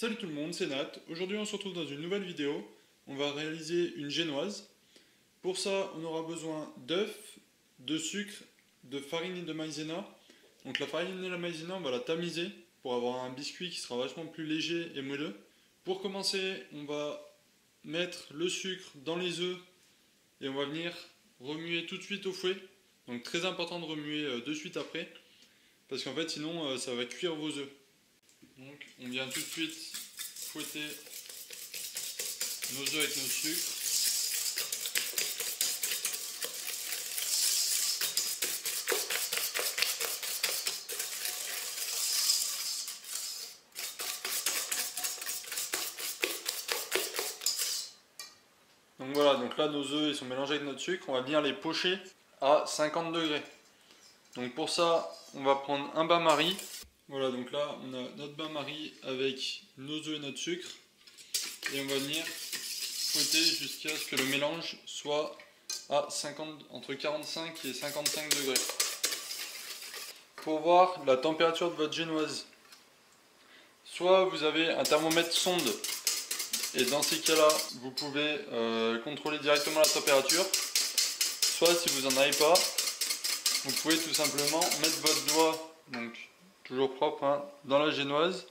Salut tout le monde, c'est Nat. Aujourd'hui on se retrouve dans une nouvelle vidéo. On va réaliser une génoise. Pour ça on aura besoin d'œufs, de sucre, de farine et de maïzena. Donc la farine et la maïzena on va la tamiser pour avoir un biscuit qui sera vachement plus léger et moelleux. Pour commencer on va mettre le sucre dans les œufs et on va venir remuer tout de suite au fouet. Donc très important de remuer de suite après parce qu'en fait sinon ça va cuire vos œufs. Donc on vient tout de suite fouetter nos œufs avec nos sucres. Donc voilà, donc là nos œufs ils sont mélangés avec notre sucre, on va venir les pocher à 50 degrés. Donc pour ça, on va prendre un bain-marie. Voilà, donc là on a notre bain-marie avec nos œufs et notre sucre. Et on va venir fouetter jusqu'à ce que le mélange soit à entre 45 et 55 degrés. Pour voir la température de votre génoise, soit vous avez un thermomètre sonde, et dans ces cas-là, vous pouvez contrôler directement la température. Soit si vous n'en avez pas, vous pouvez tout simplement mettre votre doigt, donc toujours propre, hein, dans la génoise.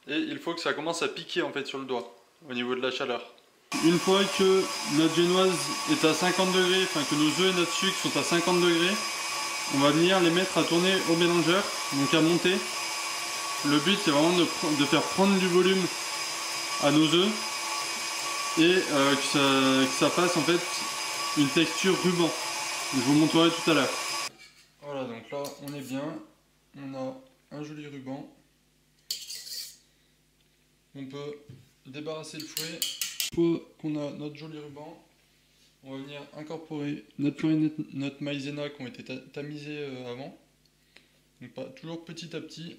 Et il faut que ça commence à piquer en fait sur le doigt, au niveau de la chaleur. Une fois que notre génoise est à 50 degrés, enfin que nos œufs et notre sucre sont à 50 degrés, on va venir les mettre à tourner au mélangeur, donc à monter. Le but c'est vraiment de faire prendre du volume à nos œufs et que ça fasse en fait une texture ruban. Je vous montrerai tout à l'heure. Voilà, donc là on est bien, on a un joli ruban. On peut débarrasser le fouet. Une fois qu'on a notre joli ruban, on va venir incorporer notre farine et notre maïzena qui ont été tamisés avant. Donc toujours petit à petit.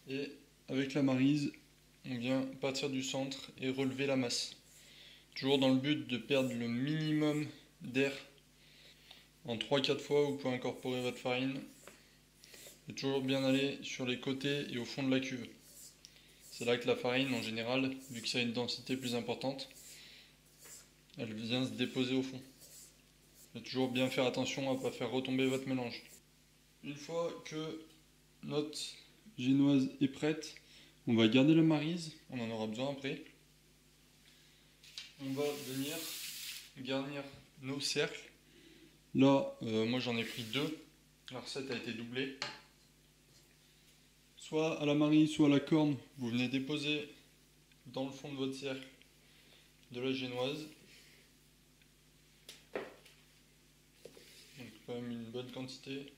Et avec la maryse, on vient partir du centre et relever la masse. Toujours dans le but de perdre le minimum d'air. En 3-4 fois, vous pouvez incorporer votre farine. Et toujours bien aller sur les côtés et au fond de la cuve. C'est là que la farine, en général, vu que ça a une densité plus importante, elle vient se déposer au fond. Il faut toujours bien faire attention à ne pas faire retomber votre mélange. Une fois que notre génoise est prête, on va garder la maryse, on en aura besoin après. On va venir garnir nos cercles. Là, moi j'en ai pris 2, la recette a été doublée. Soit à la maryse, soit à la corne, vous venez déposer dans le fond de votre cercle de la génoise. Donc quand même une bonne quantité.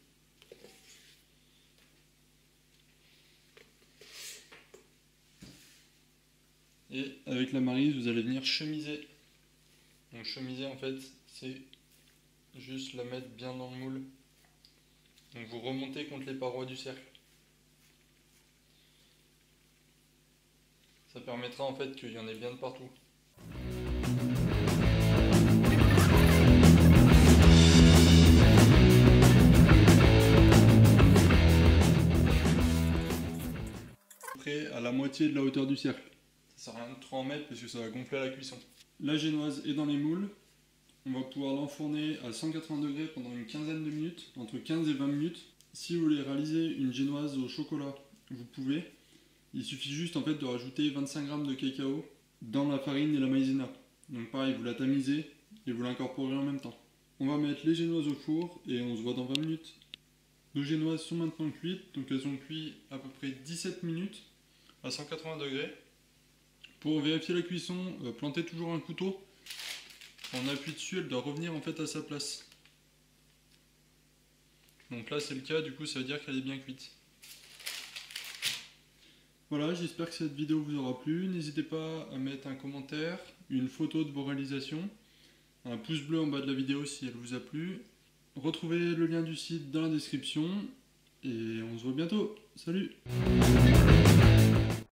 Et avec la maryse, vous allez venir chemiser. Donc chemiser en fait, c'est juste la mettre bien dans le moule. Donc vous remontez contre les parois du cercle. Ça permettra en fait qu'il y en ait bien de partout. Près à la moitié de la hauteur du cercle. Ça sert à rien de trop en mettre parce que ça va gonfler à la cuisson. La génoise est dans les moules. On va pouvoir l'enfourner à 180 degrés pendant une quinzaine de minutes, entre 15 et 20 minutes. Si vous voulez réaliser une génoise au chocolat, vous pouvez. Il suffit juste en fait de rajouter 25 g de cacao dans la farine et la maïzena. Donc pareil, vous la tamisez et vous l'incorporez en même temps. On va mettre les génoises au four et on se voit dans 20 minutes. Nos génoises sont maintenant cuites, donc elles ont cuit à peu près 17 minutes à 180 degrés. Pour vérifier la cuisson, plantez toujours un couteau. On appuie dessus, elle doit revenir en fait à sa place. Donc là c'est le cas, du coup ça veut dire qu'elle est bien cuite. Voilà, j'espère que cette vidéo vous aura plu. N'hésitez pas à mettre un commentaire, une photo de vos réalisations, un pouce bleu en bas de la vidéo si elle vous a plu. Retrouvez le lien du site dans la description et on se voit bientôt. Salut!